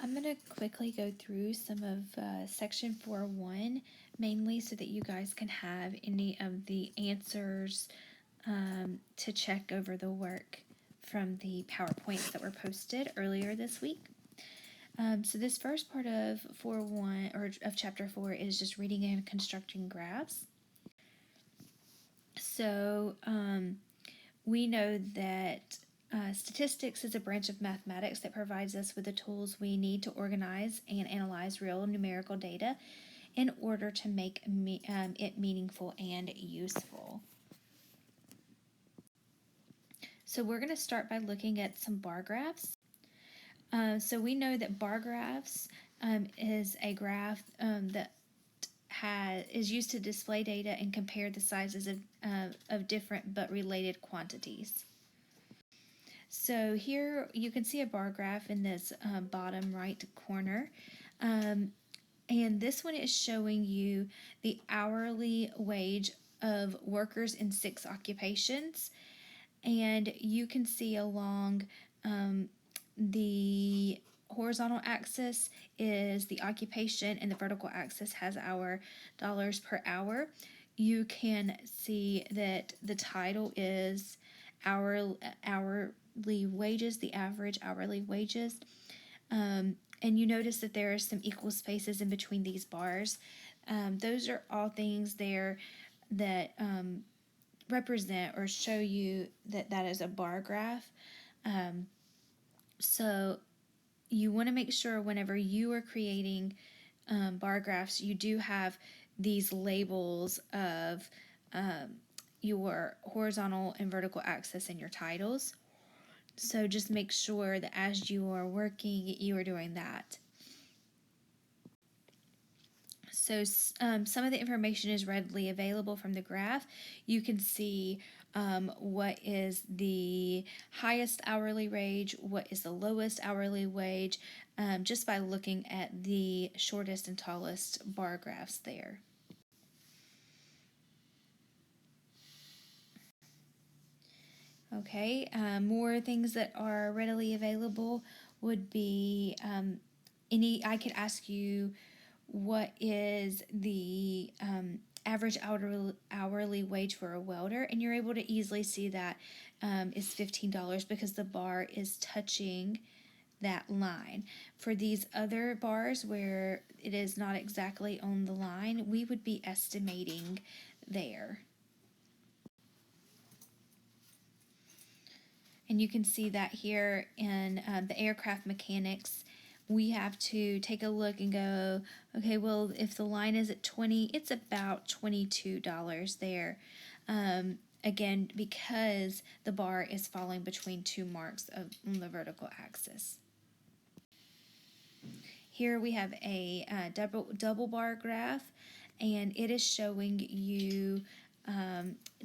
I'm going to quickly go through some of section 4.1, mainly so that you guys can have any of the answers to check over the work from the PowerPoints that were posted earlier this week. So this first part of 4.1 or of chapter 4 is just reading and constructing graphs. So we know that statistics is a branch of mathematics that provides us with the tools we need to organize and analyze real numerical data in order to make it meaningful and useful. So we're going to start by looking at some bar graphs. So we know that bar graphs is a graph that is used to display data and compare the sizes of different but related quantities. So here you can see a bar graph in this bottom right corner. And this one is showing you the hourly wage of workers in 6 occupations. And you can see along the horizontal axis is the occupation and the vertical axis has our dollars per hour. You can see that the title is hourly wages, the average hourly wages. And you notice that there are some equal spaces in between these bars. Those are all things there that represent or show you that that is a bar graph. So you want to make sure whenever you are creating bar graphs, you do have these labels of your horizontal and vertical axis in your titles. So just make sure that as you are working, you are doing that. So some of the information is readily available from the graph. You can see what is the highest hourly wage, what is the lowest hourly wage, just by looking at the shortest and tallest bar graphs there. Okay, more things that are readily available would be I could ask you what is the average hourly wage for a welder, and you're able to easily see that is $15 because the bar is touching that line. For these other bars where it is not exactly on the line, we would be estimating there. And you can see that here in the aircraft mechanics. We have to take a look and go, okay, well, if the line is at 20, it's about $22 there. Again, because the bar is falling between 2 marks on the vertical axis. Here we have a double bar graph, and it is showing you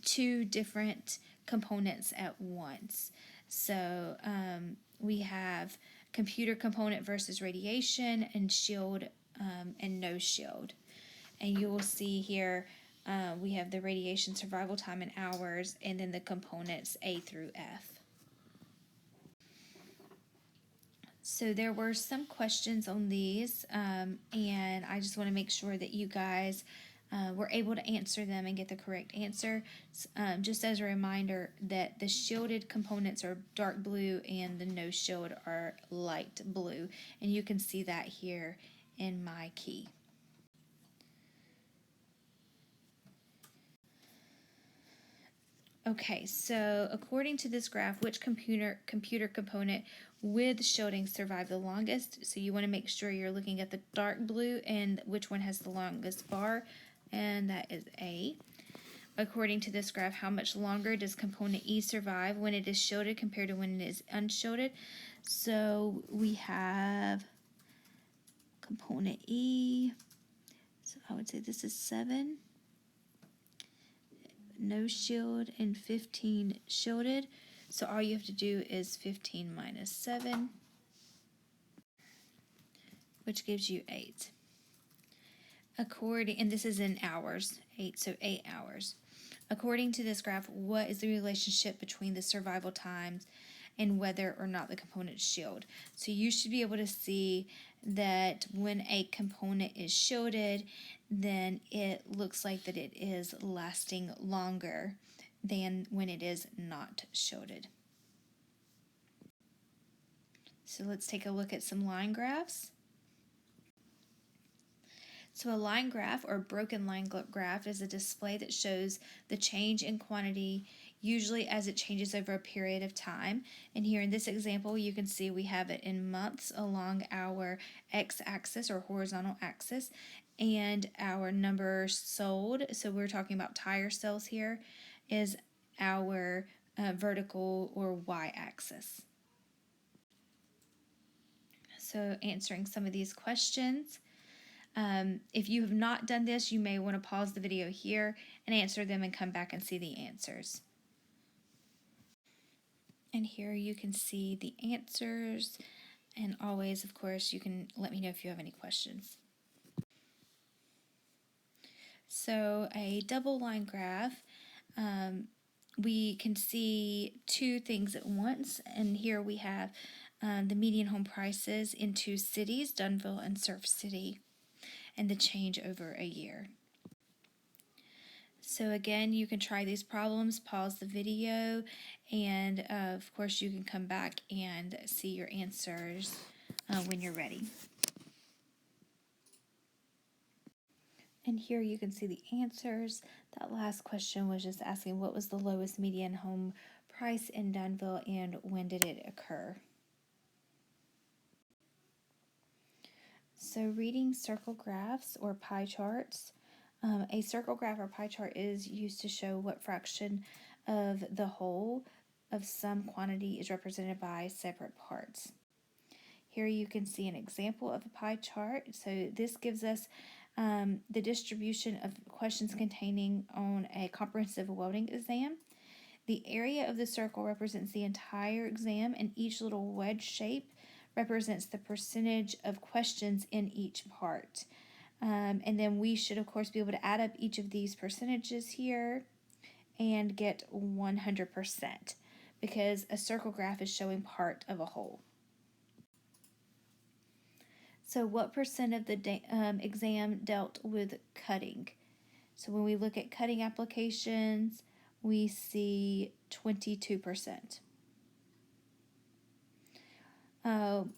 2 different components at once. So we have computer component versus radiation and shield and no shield. And you will see here we have the radiation survival time in hours and then the components A through F. So there were some questions on these and I just want to make sure that you guys were able to answer them and get the correct answer. Just as a reminder that the shielded components are dark blue and the no shield are light blue, and you can see that here in my key. Okay, so according to this graph, which computer component with shielding survived the longest? So you want to make sure you're looking at the dark blue and which one has the longest bar, and that is A. According to this graph, how much longer does component E survive when it is shielded compared to when it is unshielded? So we have component E, so I would say this is 7. No shield and 15 shielded. So all you have to do is 15 minus 7, which gives you 8. And this is in hours, 8, so 8 hours. According to this graph, what is the relationship between the survival times and whether or not the component is shielded. So you should be able to see that when a component is shielded, then it looks like that it is lasting longer than when it is not shielded. So let's take a look at some line graphs. So a line graph or broken line graph is a display that shows the change in quantity, usually as it changes over a period of time. And here in this example, you can see we have it in months along our x-axis or horizontal axis, and our number sold, so we're talking about tire sales here, is our vertical or y-axis. So answering some of these questions. If you have not done this, you may want to pause the video here and answer them and come back and see the answers. And here you can see the answers, and always, of course, you can let me know if you have any questions. So a double line graph, we can see two things at once, and here we have the median home prices in two cities, Dunville and Surf City, and the change over a year. So again, you can try these problems, pause the video, and of course you can come back and see your answers when you're ready. And here you can see the answers. That last question was just asking what was the lowest median home price in Dunville and when did it occur? So reading circle graphs or pie charts. A circle graph or pie chart is used to show what fraction of the whole of some quantity is represented by separate parts. Here you can see an example of a pie chart. So this gives us the distribution of questions containing on a comprehensive welding exam. The area of the circle represents the entire exam, and each little wedge shape represents the percentage of questions in each part. And then we should, of course, be able to add up each of these percentages here and get 100% because a circle graph is showing part of a whole. So what percent of the exam dealt with cutting? So when we look at cutting applications, we see 22%.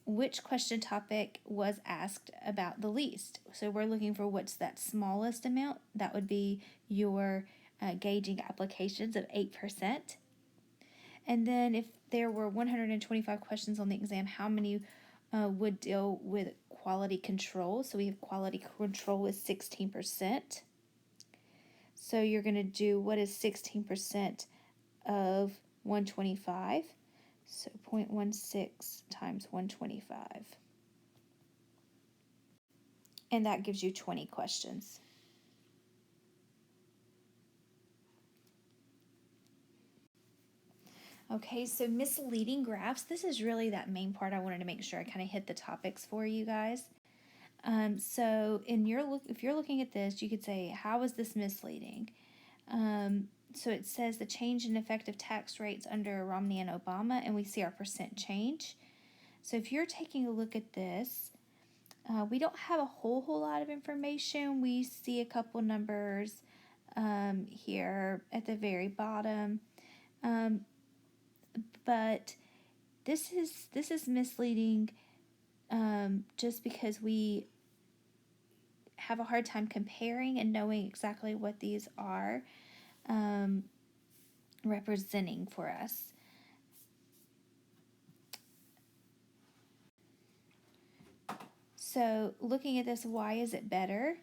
Which question topic was asked about the least? So we're looking for what's that smallest amount. That would be your gauging applications of 8%. And then if there were 125 questions on the exam, how many would deal with quality control? So we have quality control is 16%. So you're going to do what is 16% of 125? So 0.16 times 125. And that gives you 20 questions. Okay, so misleading graphs. This is really that main part I wanted to make sure I kind of hit the topics for you guys. So if you're looking at this, you could say, how is this misleading? So it says the change in effective tax rates under Romney and Obama, and we see our percent change. So if you're taking a look at this, we don't have a whole lot of information. We see a couple numbers here at the very bottom, but this is misleading just because we have a hard time comparing and knowing exactly what these are representing for us. So looking at this, why is it better?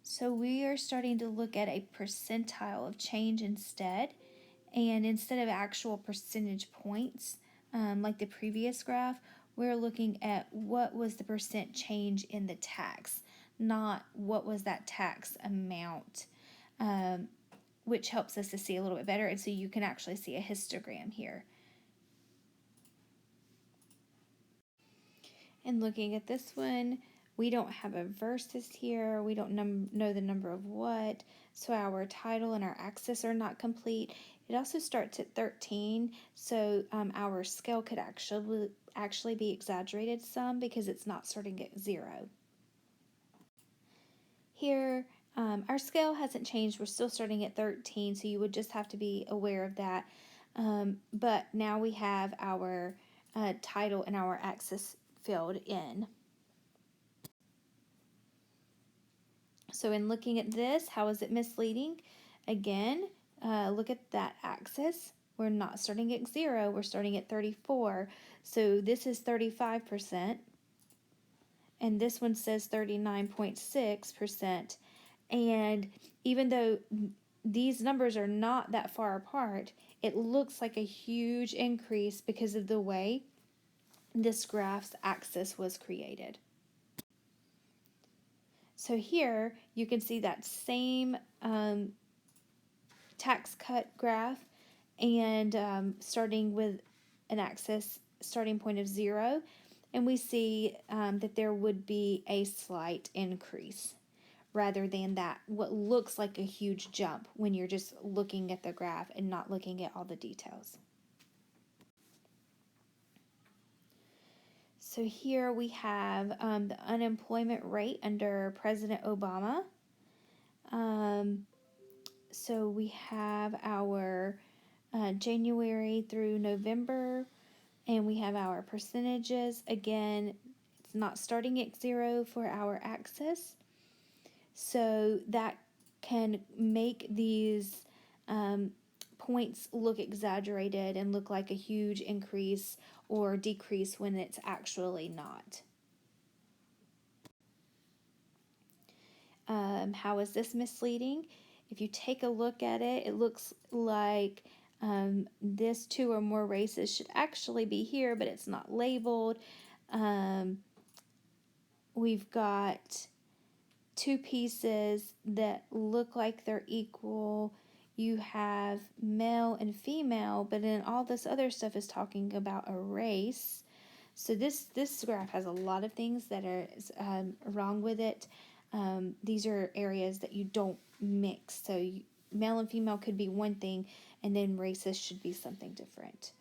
So we are starting to look at a percentile of change instead, and instead of actual percentage points like the previous graph, we're looking at what was the percent change in the tax, not what was that tax amount, which helps us to see a little bit better. And so you can actually see a histogram here. And looking at this one, we don't have a versus here. We don't know the number of what. So our title and our axis are not complete. It also starts at 13, so our scale could actually be exaggerated some because it's not starting at 0. Here, our scale hasn't changed. We're still starting at 13, so you would just have to be aware of that. But now we have our title and our axis filled in. So in looking at this, how is it misleading? Again, look at that axis. We're not starting at 0, we're starting at 34. So this is 35%, and this one says 39.6%. And even though these numbers are not that far apart, it looks like a huge increase because of the way this graph's axis was created. So here you can see that same tax cut graph, and starting with an axis starting point of 0, and we see that there would be a slight increase rather than that what looks like a huge jump when you're just looking at the graph and not looking at all the details. So here we have the unemployment rate under President Obama. So we have our January through November, and we have our percentages. Again, it's not starting at 0 for our axis, so that can make these points look exaggerated and look like a huge increase or decrease when it's actually not. How is this misleading? If you take a look at it, it looks like this 2 or more races should actually be here, but it's not labeled. We've got 2 pieces that look like they're equal. You have male and female, but then all this other stuff is talking about a race. So this graph has a lot of things that are wrong with it. These are areas that you don't mix. So male and female could be one thing, and then races should be something different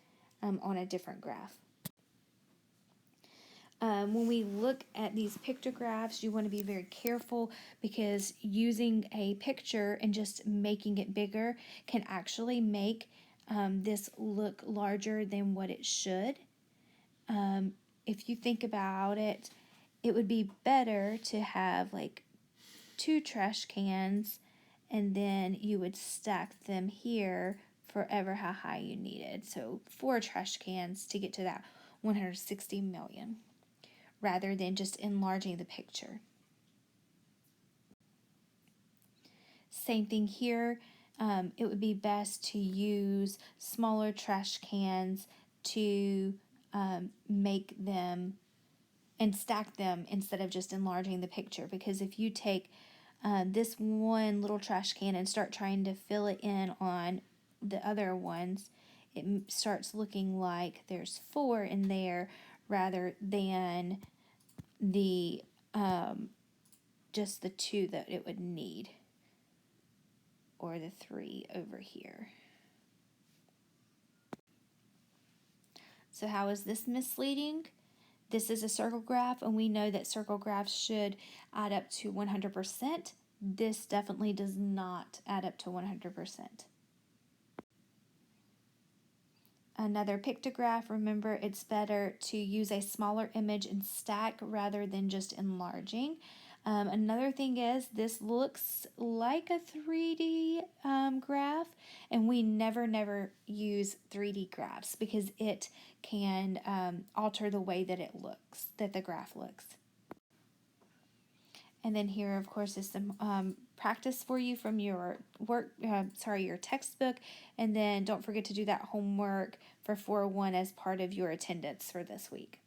on a different graph. When we look at these pictographs, you want to be very careful because using a picture and just making it bigger can actually make this look larger than what it should. If you think about it, it would be better to have like 2 trash cans, and then you would stack them here for ever how high you needed. So 4 trash cans to get to that 160 million, rather than just enlarging the picture. Same thing here. It would be best to use smaller trash cans to make them and stack them instead of just enlarging the picture, because if you take this one little trash can and start trying to fill it in on the other ones, it starts looking like there's 4 in there rather than the just the 2 that it would need, or the 3 over here. So how is this misleading? This is a circle graph, and we know that circle graphs should add up to 100%. This definitely does not add up to 100%. Another pictograph, remember it's better to use a smaller image and stack rather than just enlarging. Another thing is this looks like a 3D graph, and we never use 3D graphs because it can alter the way that it looks, that the graph looks. And then here, of course, is some practice for you from your your textbook. And then don't forget to do that homework for 401 as part of your attendance for this week.